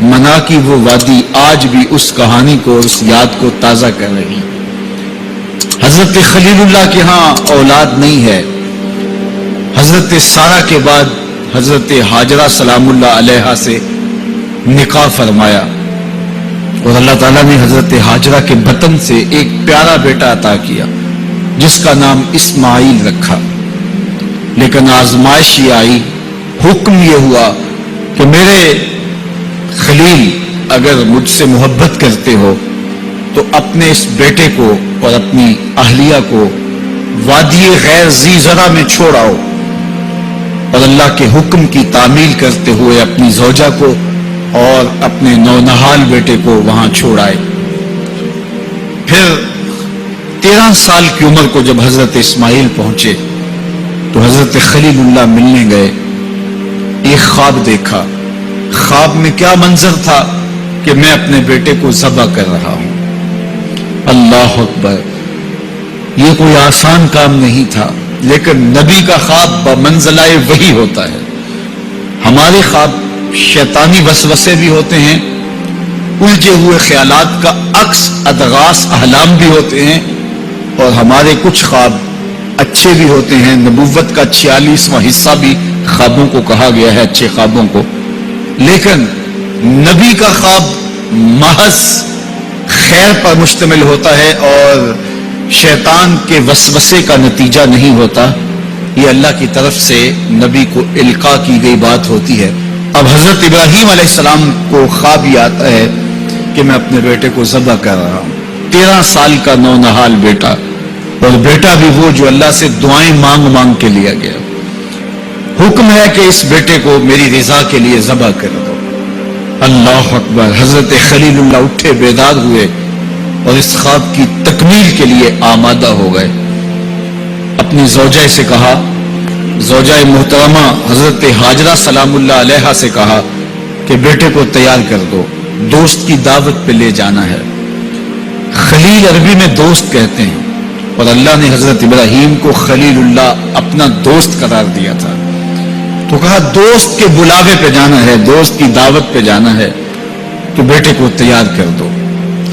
منا کی وہ وادی آج بھی اس کہانی کو، اس یاد کو تازہ کر رہی۔ حضرت خلیل اللہ کے ہاں اولاد نہیں ہے۔ حضرت سارہ کے بعد حضرت ہاجرہ سلام اللہ علیہا سے نکاح فرمایا، اور اللہ تعالیٰ نے حضرت ہاجرہ کے بطن سے ایک پیارا بیٹا عطا کیا جس کا نام اسماعیل رکھا۔ لیکن آزمائش یہ آئی، حکم یہ ہوا کہ میرے خلیل اگر مجھ سے محبت کرتے ہو تو اپنے اس بیٹے کو اور اپنی اہلیہ کو وادی غیر ذی زرع میں چھوڑ آؤ، اور اللہ کے حکم کی تعمیل کرتے ہوئے اپنی زوجہ کو اور اپنے نونہال بیٹے کو وہاں چھوڑ آئے۔ پھر 13 سال کی عمر کو جب حضرت اسماعیل پہنچے تو حضرت خلیل اللہ ملنے گئے۔ ایک خواب دیکھا۔ خواب میں کیا منظر تھا کہ میں اپنے بیٹے کو ذبح کر رہا ہوں۔ اللہ اکبر! یہ کوئی آسان کام نہیں تھا، لیکن نبی کا خواب بمنزلہ وحی ہوتا ہے۔ ہمارے خواب شیطانی وسوسے بھی ہوتے ہیں، الجھے ہوئے خیالات کا عکس ادغاث احلام بھی ہوتے ہیں، اور ہمارے کچھ خواب اچھے بھی ہوتے ہیں۔ نبوت کا 46واں حصہ بھی خوابوں کو کہا گیا ہے، اچھے خوابوں کو۔ لیکن نبی کا خواب محض خیر پر مشتمل ہوتا ہے اور شیطان کے وسوسے کا نتیجہ نہیں ہوتا، یہ اللہ کی طرف سے نبی کو القاء کی گئی بات ہوتی ہے۔ اب حضرت ابراہیم علیہ السلام کو خواب یہ آتا ہے کہ میں اپنے بیٹے کو ذبح کر رہا ہوں، 13 سال کا نونہال بیٹا، اور بیٹا بھی وہ جو اللہ سے دعائیں مانگ مانگ کے لیا گیا۔ حکم ہے کہ اس بیٹے کو میری رضا کے لیے ذبح کر دو۔ اللہ اکبر! حضرت خلیل اللہ اٹھے، بیدار ہوئے اور اس خواب کی تکمیل کے لیے آمادہ ہو گئے۔ اپنی زوجہ سے کہا، زوجہ محترمہ حضرت ہاجرہ سلام اللہ علیہا سے کہا کہ بیٹے کو تیار کر دو، دوست کی دعوت پہ لے جانا ہے۔ خلیل عربی میں دوست کہتے ہیں، اور اللہ نے حضرت ابراہیم کو خلیل اللہ اپنا دوست قرار دیا تھا، تو کہا دوست کے بلاوے پہ جانا ہے، دوست کی دعوت پہ جانا ہے، تو بیٹے کو تیار کر دو۔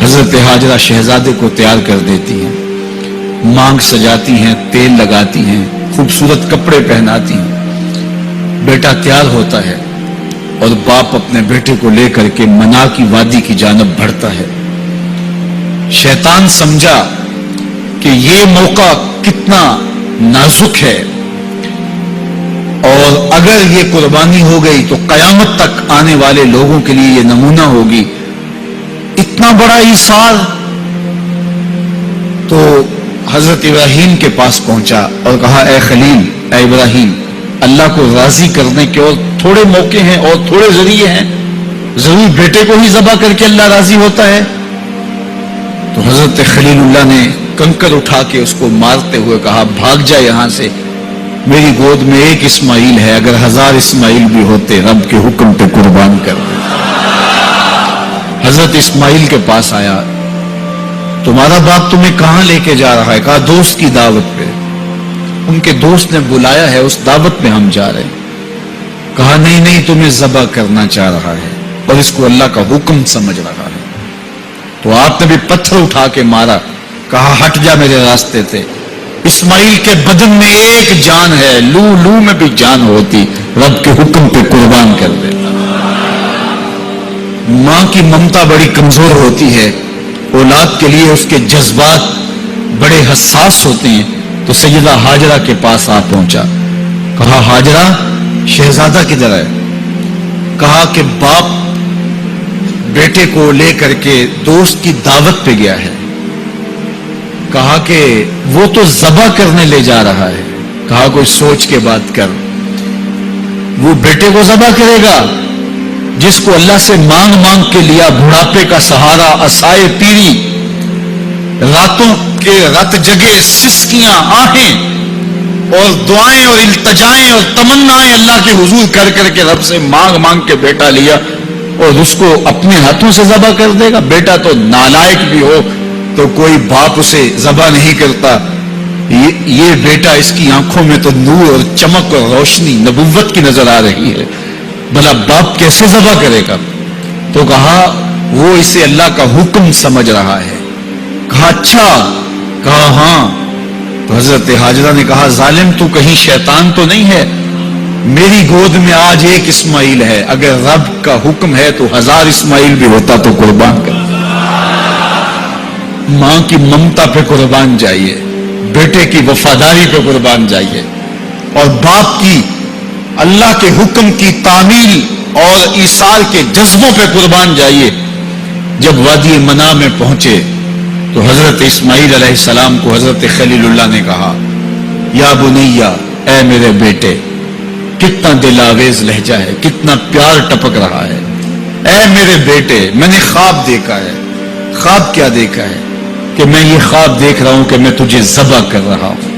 حضرت ہاجرہ شہزادے کو تیار کر دیتی ہیں، مانگ سجاتی ہیں، تیل لگاتی ہیں، خوبصورت کپڑے پہناتی ہیں۔ بیٹا تیار ہوتا ہے اور باپ اپنے بیٹے کو لے کر کے منا کی وادی کی جانب بڑھتا ہے۔ شیطان سمجھا کہ یہ موقع کتنا نازک ہے، اور اگر یہ قربانی ہو گئی تو قیامت تک آنے والے لوگوں کے لیے یہ نمونہ ہوگی، اتنا بڑا ایثار۔ تو حضرت ابراہیم کے پاس پہنچا اور کہا، اے خلیل، اے ابراہیم، اللہ کو راضی کرنے کے اور تھوڑے موقع ہیں اور تھوڑے ذریعے ہیں، ضرور بیٹے کو ہی ذبح کر کے اللہ راضی ہوتا ہے؟ تو حضرت خلیل اللہ نے کنکر اٹھا کے اس کو مارتے ہوئے کہا، بھاگ جا یہاں سے، میری گود میں ایک اسماعیل ہے، اگر 1000 اسماعیل بھی ہوتے رب کے حکم پہ قربان کر دے۔ حضرت اسماعیل کے پاس آیا، تمہارا باپ تمہیں کہاں لے کے جا رہا ہے؟ کہا دوست کی دعوت پہ، ان کے دوست نے بلایا ہے، اس دعوت پہ ہم جا رہے ہیں۔ کہا نہیں، تمہیں ذبح کرنا چاہ رہا ہے اور اس کو اللہ کا حکم سمجھ رہا ہے۔ تو آپ نے بھی پتھر اٹھا کے مارا، کہا ہٹ جا میرے راستے سے۔ اسماعیل کے بدن میں ایک جان ہے، لو میں بھی جان ہوتی، رب کے حکم پہ قربان کر دیتا۔ ماں کی ممتا بڑی کمزور ہوتی ہے، اولاد کے لیے اس کے جذبات بڑے حساس ہوتے ہیں۔ تو سیدہ ہاجرہ کے پاس آ پہنچا، کہا ہاجرہ، شہزادہ کدھر ہے؟ کہا کہ باپ بیٹے کو لے کر کے دوست کی دعوت پہ گیا ہے۔ کہا کہ وہ تو ذبح کرنے لے جا رہا ہے۔ کہا کوئی سوچ کے بات کر، وہ بیٹے کو ذبح کرے گا جس کو اللہ سے مانگ مانگ کے لیا، بڑھاپے کا سہارا، عصائے پیری، راتوں کے رت جگے، سسکیاں، آہیں اور دعائیں اور التجائیں اور تمنائیں اللہ کے حضور کر کر کے رب سے مانگ مانگ کے بیٹا لیا، اور اس کو اپنے ہاتھوں سے ذبح کر دے گا؟ بیٹا تو نالائق بھی ہو تو کوئی باپ اسے ذبح نہیں کرتا۔ یہ بیٹا، اس کی آنکھوں میں تو نور اور چمک اور روشنی نبوت کی نظر آ رہی ہے، بھلا باپ کیسے ذبح کرے گا؟ تو کہا وہ اسے اللہ کا حکم سمجھ رہا ہے. کہا اچھا؟ کہا ہاں. تو حضرت ہاجرہ نے کہا ظالم تو کہیں شیطان تو نہیں ہے؟ میری گود میں آج ایک اسماعیل ہے، اگر رب کا حکم ہے تو 1000 اسماعیل بھی ہوتا تو قربان کر. ماں کی ممتا پہ قربان جائیے، بیٹے کی وفاداری پہ قربان جائیے، اور باپ کی اللہ کے حکم کی تعمیل اور ایثار کے جذبوں پہ قربان جائیے. جب وادی منا میں پہنچے تو حضرت اسماعیل علیہ السلام کو حضرت خلیل اللہ نے کہا یا بنیا، اے میرے بیٹے. کتنا دل آویز لہجہ ہے، کتنا پیار ٹپک رہا ہے. اے میرے بیٹے، میں نے خواب دیکھا ہے. خواب کیا دیکھا ہے؟ کہ میں یہ خواب دیکھ رہا ہوں کہ میں تجھے ذبح کر رہا ہوں.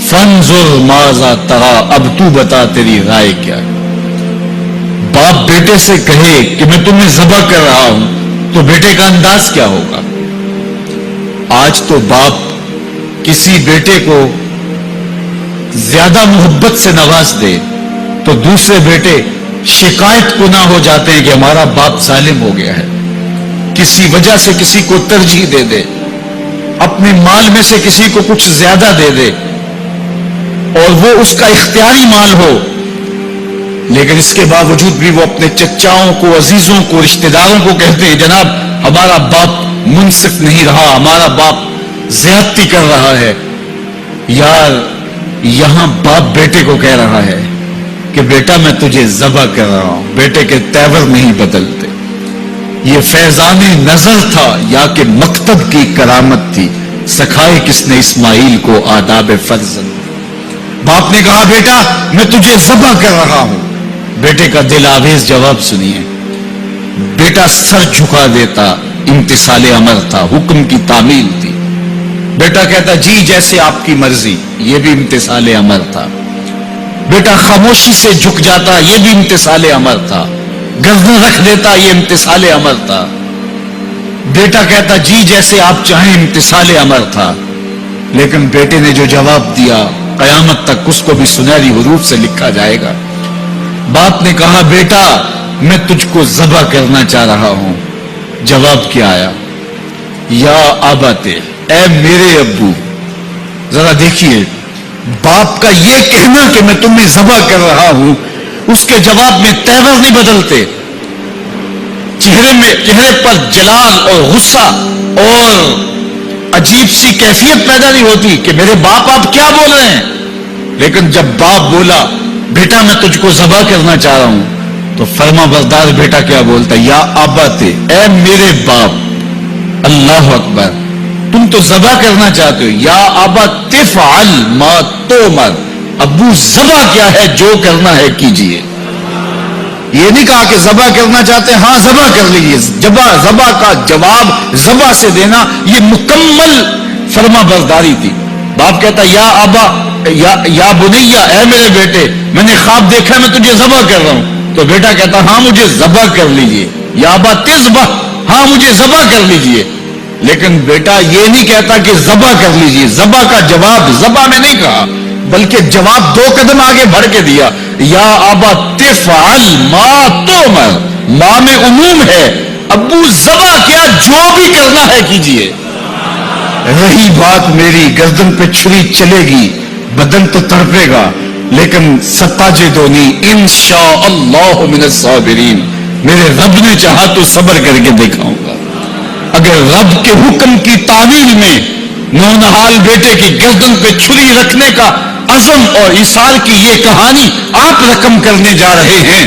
فانظر ماذا ترى، اب تو بتا تیری رائے کیا ہے. باپ بیٹے سے کہے کہ میں تمہیں ذبح کر رہا ہوں تو بیٹے کا انداز کیا ہوگا؟ آج تو باپ کسی بیٹے کو زیادہ محبت سے نواز دے تو دوسرے بیٹے شکایت کو نہ ہو جاتے ہیں کہ ہمارا باپ ظالم ہو گیا ہے. کسی وجہ سے کسی کو ترجیح دے دے، اپنے مال میں سے کسی کو کچھ زیادہ دے دے، اور وہ اس کا اختیاری مال ہو، لیکن اس کے باوجود بھی وہ اپنے چچاؤں کو، عزیزوں کو، رشتہ داروں کو کہتے ہیں جناب ہمارا باپ منصف نہیں رہا، ہمارا باپ زیادتی کر رہا ہے. یار یہاں باپ بیٹے کو کہہ رہا ہے کہ بیٹا میں تجھے ذبح کر رہا ہوں. بیٹے کے تیور نہیں بدلتے. یہ فیضان نظر تھا یا کہ مکتب کی کرامت تھی؟ سکھائے کس نے اسماعیل کو آداب فرزند؟ باپ نے کہا بیٹا میں تجھے ذبح کر رہا ہوں. بیٹے کا دل آویز جواب سنیے. بیٹا سر جھکا دیتا، امتثال امر تھا، حکم کی تعمیل تھی. بیٹا کہتا جی جیسے آپ کی مرضی، یہ بھی امتثال امر تھا. بیٹا خاموشی سے جھک جاتا، یہ بھی امتثال امر تھا. گردن رکھ دیتا، یہ امتثال امر تھا. بیٹا کہتا جی جیسے آپ چاہیں، امتثال امر تھا. لیکن بیٹے نے جو جواب دیا قیامت تک اس کو بھی سنہری حروف سے لکھا جائے گا. باپ نے کہا بیٹا میں تجھ کو ذبح کرنا چاہ رہا ہوں. جواب کیا آیا؟ یا آباتے، اے میرے ابو. ذرا دیکھیے باپ کا یہ کہنا کہ میں تمہیں ذبح کر رہا ہوں، اس کے جواب میں تیور نہیں بدلتے. چہرے پر جلال اور غصہ اور عجیب سی کیفیت پیدا نہیں ہوتی کہ میرے باپ آپ کیا بول رہے ہیں. لیکن جب باپ بولا بیٹا میں تجھ کو ذبح کرنا چاہ رہا ہوں تو فرما بردار بیٹا کیا بولتا؟ یا آباتے، اے میرے باپ. اللہ اکبر. تم تو ذبح کرنا چاہتے ہو. یا آبا تفعل ما تؤمر، ابو ذبح کیا ہے، جو کرنا ہے کیجئے. یہ نہیں کہا کہ ذبح کرنا چاہتے ہیں، ہاں ذبح کر لیجیے. ذبح کا جواب ذبح سے دینا یہ مکمل فرما برداری تھی. باپ کہتا یا آبا یا بنیا، اے میرے بیٹے میں نے خواب دیکھا میں تجھے ذبح کر رہا ہوں. تو بیٹا کہتا ہاں مجھے ذبح کر لیجیے. یا آبا تذبح، ہاں مجھے ذبح کر لیجیے. لیکن بیٹا یہ نہیں کہتا کہ ذبح کر لیجیے. ذبح کا جواب ذبح میں نہیں کہا، بلکہ جواب 2 قدم آگے بڑھ کے دیا. یا آبا تفعل ما تؤمر، ماں میں عموم ہے، ابو ذبح کیا، جو بھی کرنا ہے کیجیے. رہی بات میری، گردن پہ چھری چلے گی، بدن تو تڑپے گا، لیکن ستاجدونی انشاءاللہ من الصابرین. میرے رب نے چاہا تو صبر کر کے دکھاؤں گا. اگر رب کے حکم کی تعمیل میں نونہال بیٹے کی گردن پہ چھری رکھنے کا عزم اور ایثار کی یہ کہانی آپ رقم کرنے جا رہے ہیں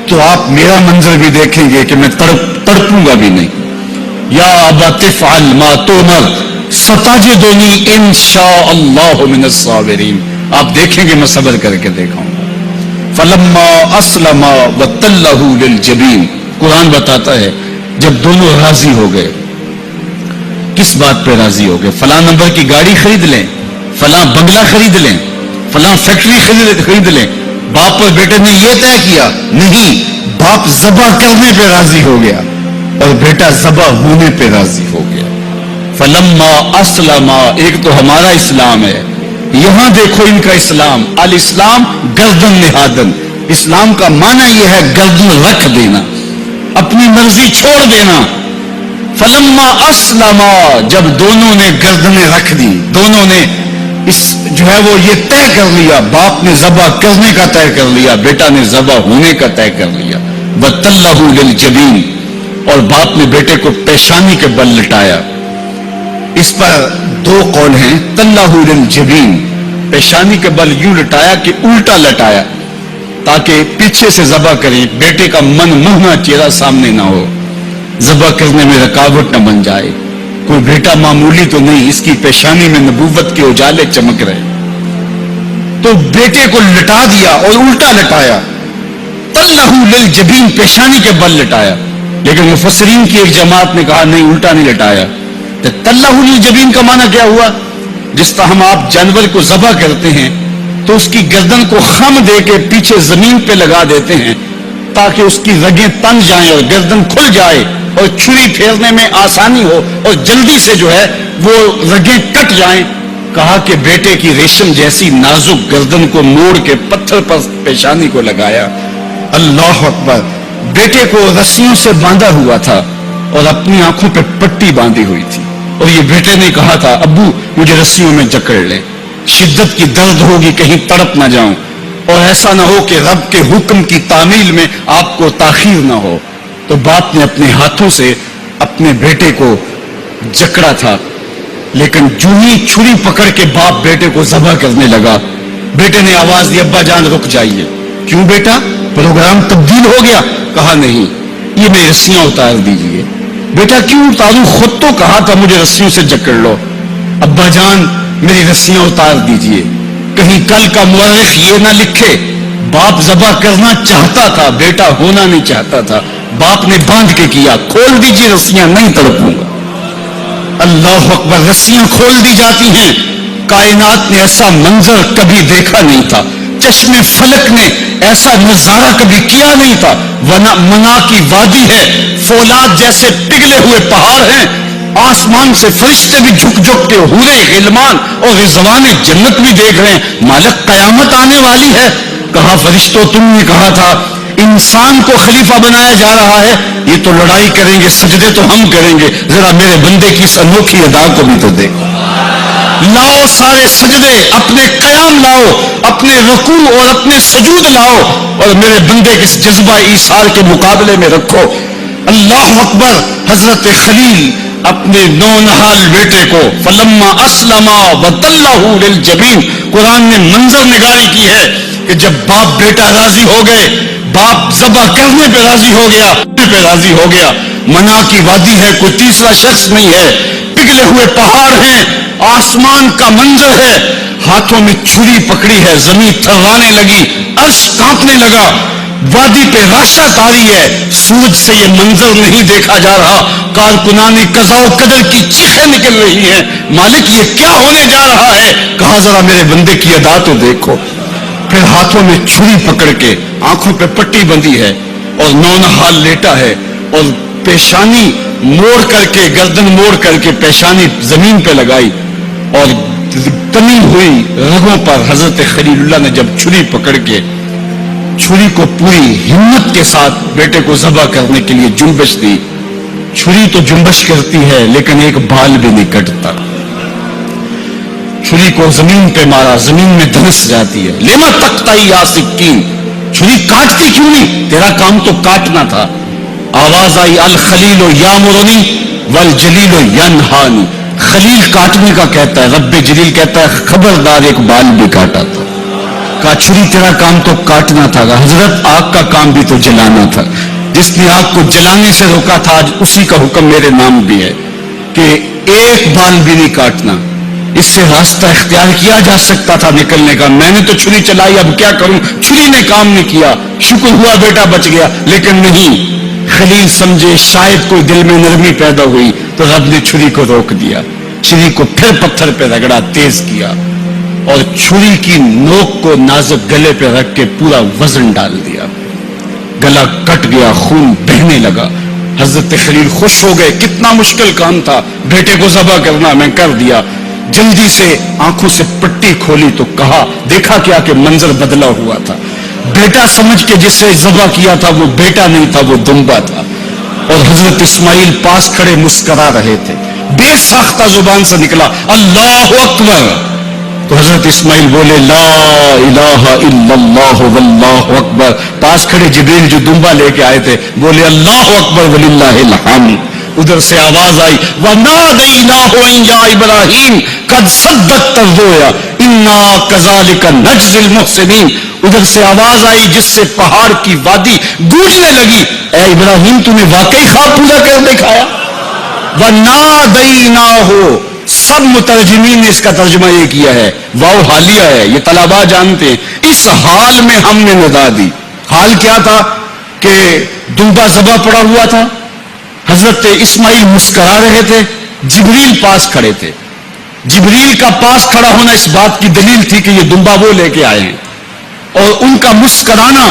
تو آپ میرا منظر بھی دیکھیں گے کہ میں تڑپوں گا بھی نہیں. یا ابا تفعل ما تؤمر ستجدنی انشاءاللہ من الصابرین. آپ دیکھیں گے میں صبر کر کے دیکھاؤں گا. فلما اسلم وتلہ للجبین، قرآن بتاتا ہے جب دونوں راضی ہو گئے. کس بات پہ راضی ہو گئے؟ فلاں نمبر کی گاڑی خرید لیں، فلاں بنگلہ خرید لیں، فلاں فیکٹری خرید لیں. باپ اور بیٹے نے یہ طے کیا نہیں، باپ ذبح کرنے پہ راضی ہو گیا اور بیٹا ذبح ہونے پہ راضی ہو گیا. فلما اسلم، ایک تو ہمارا اسلام ہے، یہاں دیکھو ان کا اسلام. الاسلام گردن نہادن، اسلام کا معنی یہ ہے گردن رکھ دینا. اپنی مرضی چھوڑ دینا. فلما اسلما، جب دونوں نے گردنیں رکھ دی، دونوں نے اس جو ہے وہ یہ طے کر لیا، باپ نے ذبح کرنے کا طے کر لیا، بیٹا نے ذبح ہونے کا طے کر لیا. وَتَلَّهُ لِلْجَبِينِ، اور باپ نے بیٹے کو پیشانی کے بل لٹایا. اس پر دو قول ہیں. تَلَّهُ لِلْجَبِينِ، پیشانی کے بل یوں لٹایا کہ الٹا لٹایا تاکہ پیچھے سے ذبح کریں، بیٹے کا من منہ چہرہ سامنے نہ ہو، ذبح کرنے میں رکاوٹ نہ بن جائے. کوئی بیٹا معمولی تو نہیں، اس کی پیشانی میں نبوت کے اجالے چمک رہے. تو بیٹے کو لٹا دیا اور الٹا لٹایا. تَلَّهُ لِلْجَبِينِ، پیشانی کے بل لٹایا. لیکن مفسرین کی ایک جماعت نے کہا نہیں، الٹا نہیں لٹایا. تو تَلَّهُ لِلْجَبِينِ کا معنی کیا ہوا؟ جس طرح ہم آپ جانور کو ذبح کرتے ہیں تو اس کی گردن کو خم دے کے پیچھے زمین پہ لگا دیتے ہیں تاکہ اس کی رگیں تن جائیں اور گردن کھل جائے اور چھری پھیرنے میں آسانی ہو اور جلدی سے جو ہے وہ رگیں کٹ جائیں. کہا کہ بیٹے کی ریشم جیسی نازک گردن کو موڑ کے پتھر پر پیشانی کو لگایا. اللہ اکبر. بیٹے کو رسیوں سے باندھا ہوا تھا اور اپنی آنکھوں پہ پٹی باندھی ہوئی تھی، اور یہ بیٹے نے کہا تھا ابو مجھے رسیوں میں جکڑ لے، شدت کی درد ہوگی، کہیں تڑپ نہ جاؤں، اور ایسا نہ ہو کہ رب کے حکم کی تعمیل میں آپ کو تاخیر نہ ہو. تو باپ نے اپنے ہاتھوں سے اپنے بیٹے کو جکڑا تھا، لیکن جو ہی چھری پکڑ کے باپ بیٹے کو ذبح کرنے لگا، بیٹے نے آواز دی ابا جان رک جائیے. کیوں بیٹا، پروگرام تبدیل ہو گیا؟ کہا نہیں، یہ میری رسیاں اتار دیجیے. بیٹا کیوں اتاروں، خود تو کہا تھا مجھے رسیوں سے جکڑ لو. ابا جان میری رسیاں اتار دیجیے. کہیں کل کا مورخ یہ نہ لکھے باپ ذبح کرنا چاہتا تھا، بیٹا ہونا نہیں چاہتا تھا. باپ نے باندھ کے کیا، کھول دیجیے رسیاں، نہیں تڑپوں گا. اللہ اکبر. رسیاں کھول دی جاتی ہیں. کائنات نے ایسا منظر کبھی دیکھا نہیں تھا، چشم فلک نے ایسا نظارہ کبھی کیا نہیں تھا. منا کی وادی ہے، فولاد جیسے پگھلے ہوئے پہاڑ ہیں، آسمان سے فرشتے بھی جھک جھک کے حورے غلمان اور رضوان جنت بھی دیکھ رہے ہیں. مالک قیامت آنے والی ہے. کہا فرشتوں تم نے کہا تھا انسان کو خلیفہ بنایا جا رہا ہے، یہ تو لڑائی کریں گے، سجدے تو ہم کریں گے، ذرا میرے بندے کی اس انوکھی ادا کو بھی تو دیکھو. لاؤ سارے سجدے، اپنے قیام لاؤ، اپنے رکوع اور اپنے سجود لاؤ، اور میرے بندے کے اس جذبہ ایثار کے مقابلے میں رکھو. اللہ اکبر. حضرت خلیل اپنے نونہال بیٹے کو فلما اسلما وتلہ للجبین، قرآن نے منظر نگاری کی ہے کہ جب باپ بیٹا راضی ہو گئے، باپ ذبح کرنے پہ راضی ہو گیا، راضی ہو گیا. منا کی وادی ہے، کوئی تیسرا شخص نہیں ہے، پگھلے ہوئے پہاڑ ہیں، آسمان کا منظر ہے، ہاتھوں میں چھری پکڑی ہے، زمین تھرانے لگی، عرش کانپنے لگا، وادی پہ راشا تاری ہے. سورج سے یہ منظر نہیں دیکھا جا رہا، کارکنان قضاء و قدر کی چیخیں نکل رہی ہیں، مالک یہ کیا ہونے جا رہا ہے. کہا ذرا میرے بندے کی ادا تو دیکھو. پھر ہاتھوں میں چھری پکڑ کے آنکھوں پہ پٹی بندھی ہے اور نونہال لیٹا ہے، اور پیشانی موڑ کر کے، گردن موڑ کر کے پیشانی زمین پہ لگائی، اور تنی ہوئی رگوں پر حضرت خلیل اللہ نے جب چھری پکڑ کے چھری کو پوری ہمت کے ساتھ بیٹے کو ذبح کرنے کے لیے جنبش دی. چھری تو جنبش کرتی ہے لیکن ایک بال بھی نہیں کٹتا. چھری کو زمین پہ مارا، زمین میں دھنس جاتی ہے. لما تقطعی یا سکین، چھری کاٹتی کیوں نہیں، تیرا کام تو کاٹنا تھا. آواز آئی الخلیل یامرنی والجلیل ینہانی. خلیل کاٹنے کا کہتا ہے، رب جلیل کہتا ہے خبردار ایک بال بھی کاٹا تھا. کہا چھری تیرا کام تو کاٹنا تھا. حضرت آگ کا کام بھی تو جلانا تھا. جس نے آگ کو جلانے سے روکا تھا آج اسی کا حکم میرے نام بھی ہے کہ ایک بال بھی نہیں کاٹنا. اس سے راستہ اختیار کیا جا سکتا تھا نکلنے کا. میں نے تو چھری چلائی، اب کیا کروں، چھری نے کام نہیں کیا. شکر ہوا بیٹا بچ گیا، لیکن نہیں. خلیل سمجھے شاید کوئی دل میں نرمی پیدا ہوئی تو رب نے چھری کو روک دیا. چھری کو پھر پتھر پہ رگڑا، تیز کیا، اور چھری کی نوک کو نازک گلے پہ رکھ کے پورا وزن ڈال دیا. گلا کٹ گیا، خون بہنے لگا. حضرت خلیل خوش ہو گئے. کتنا مشکل کام تھا بیٹے کو ذبح کرنا، میں کر دیا. جلدی سے آنکھوں سے پٹی کھولی تو کہا، دیکھا کیا کہ منظر بدلا ہوا تھا. بیٹا سمجھ کے جس سے ذبح کیا تھا وہ بیٹا نہیں تھا، وہ دمبا تھا. حضرت اسماعیل پاس کھڑے مسکرا رہے تھے، بے ساختہ زبان سے نکلا اللہ اکبر، تو حضرت اسماعیل بولے لا الہ الا اللہ واللہ اکبر، پاس کھڑے جبریل جو دمبا لے کے آئے تھے بولے اللہ اکبر وللہ الحمد، ادھر سے آواز آئی وَنَادَيْنَاهُ أَن يَا إِبْرَاهِيمُ قَدْ صَدَّقْتَ الرُّؤْيَا إِنَّا كَذَلِكَ نَجْزِي الْمُحْسِنِينَ، ادھر سے آواز آئی جس سے پہاڑ کی وادی گونجنے لگی، اے ابراہیم تو نے واقعی خواب پورا کر دکھایا۔ وَنَادَيْنَاهُ، سب مترجمین نے اس کا ترجمہ یہ کیا ہے، واو حالیہ ہے، یہ طلباء جانتے ہیں، اس حال میں ہم نے ندا دی۔ حال کیا تھا کہ دمبا ذبح پڑا ہوا تھا، حضرت اسماعیل مسکرا رہے تھے، جبریل پاس کھڑے تھے، جبریل کا پاس کھڑا ہونا اس بات کی دلیل تھی کہ یہ دمبا وہ لے کے آئے ہیں، اور ان کا مسکرانا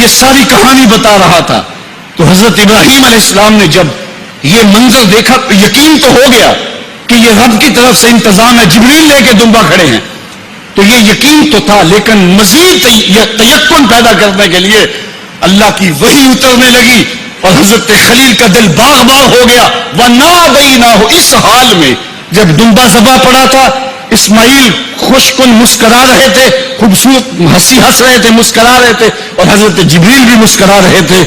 یہ ساری کہانی بتا رہا تھا۔ تو حضرت ابراہیم علیہ السلام نے جب یہ منظر دیکھا یقین تو ہو گیا کہ یہ رب کی طرف سے انتظام ہے، جبریل لے کے دمبا کھڑے ہیں، تو یہ یقین تو تھا، لیکن مزید تیقن پیدا کرنے کے لیے اللہ کی وحی اترنے لگی اور حضرت خلیل کا دل باغ باغ ہو گیا۔ وَنَادَيْنَاهُ، اس حال میں جب دمبا ذبح پڑا تھا، اسماعیل خوش کن مسکرا رہے تھے، خوبصورت ہنسی ہنس رہے تھے، مسکرا رہے تھے، اور حضرت جبریل بھی مسکرا رہے تھے،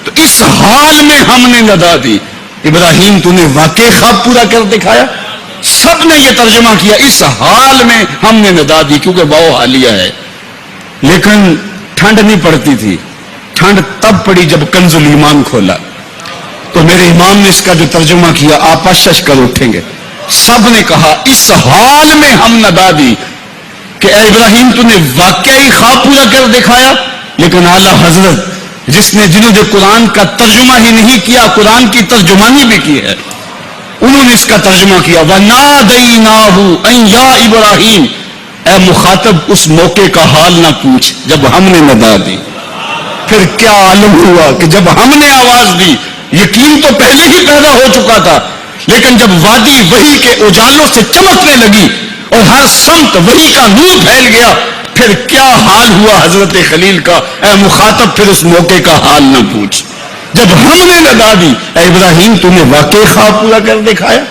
تو اس حال میں ہم نے ندا دی، ابراہیم تو نے واقعی خواب پورا کر دکھایا۔ سب نے یہ ترجمہ کیا اس حال میں ہم نے ندا دی، کیونکہ واو حالیہ ہے، لیکن ٹھنڈ نہیں پڑتی تھی، ٹھنڈ تب پڑی جب کنز الایمان کھولا، تو میرے امام نے اس کا جو ترجمہ کیا آپس کر اٹھیں گے، سب نے کہا اس حال میں ہم ندا دی کہ اے ابراہیم تو نے واقعی خواب پورا کر دکھایا۔ لیکن اعلیٰ حضرت جنہوں نے قرآن کا ترجمہ ہی نہیں کیا، قرآن کی ترجمانی بھی کی ہے، انہوں نے اس کا ترجمہ کیا وَنَادَيْنَاهُ أَن يَا إِبْرَاهِيمُ، اے مخاطب اس موقع کا حال نہ پوچھ جب ہم نے ندا دی، پھر کیا عالم ہوا کہ جب ہم نے آواز دی، یقین تو پہلے ہی پیدا ہو چکا تھا، لیکن جب وادی وحی کے اجالوں سے چمکنے لگی اور ہر سمت وحی کا نور پھیل گیا، پھر کیا حال ہوا حضرت خلیل کا، اے مخاطب پھر اس موقع کا حال نہ پوچھ، جب ہم نے ندا دی اے ابراہیم تو نے واقعی خواب پورا کر دکھایا۔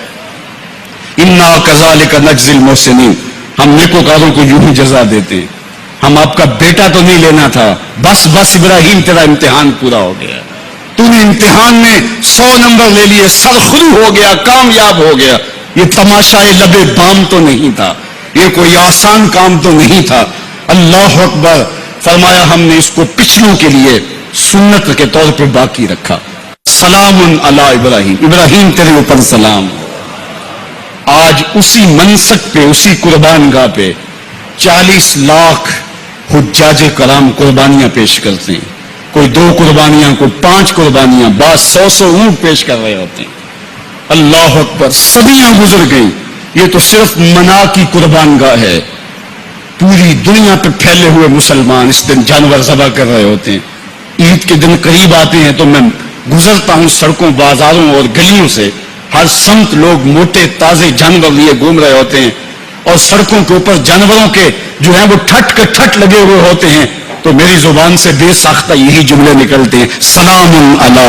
اِنَّا كَذَلِكَ نَجْزِي الْمُحْسِنِينَ، ہم نیکوکاروں کو یوں ہی جزا دیتے ہیں، ہم آپ کا بیٹا تو نہیں لینا تھا، بس ابراہیم تیرا امتحان پورا ہو گیا، تو نے امتحان میں 100 نمبر لے لیے، سرخرو ہو گیا، کامیاب ہو گیا، یہ تماشائے لبے بام تو نہیں تھا، یہ کوئی آسان کام تو نہیں تھا۔ اللہ اکبر، فرمایا ہم نے اس کو پچھلوں کے لیے سنت کے طور پہ باقی رکھا۔ سلام علی ابراہیم، ابراہیم تیرے اوپر سلام۔ آج اسی منسک پہ، اسی قربان گاہ پہ 40 لاکھ حجاج کرام قربانیاں پیش کرتے ہیں، کوئی 2 قربانیاں، کوئی 5 قربانیاں، بعض 100 اونٹ پیش کر رہے ہوتے ہیں۔ اللہ اکبر، صدیاں گزر گئیں، یہ تو صرف منا کی قربان گاہ ہے، پوری دنیا پہ پھیلے ہوئے مسلمان اس دن جانور ذبح کر رہے ہوتے ہیں۔ عید کے دن قریب آتے ہیں تو میں گزرتا ہوں سڑکوں، بازاروں اور گلیوں سے، ہر سمت لوگ موٹے تازے جانور لیے گھوم رہے ہوتے ہیں، اور سڑکوں کے اوپر جانوروں کے جو ہیں وہ ٹھٹ کے ٹھٹ لگے ہوئے ہوتے ہیں، تو میری زبان سے بے ساختہ یہی جملے نکلتے ہیں، سلام علی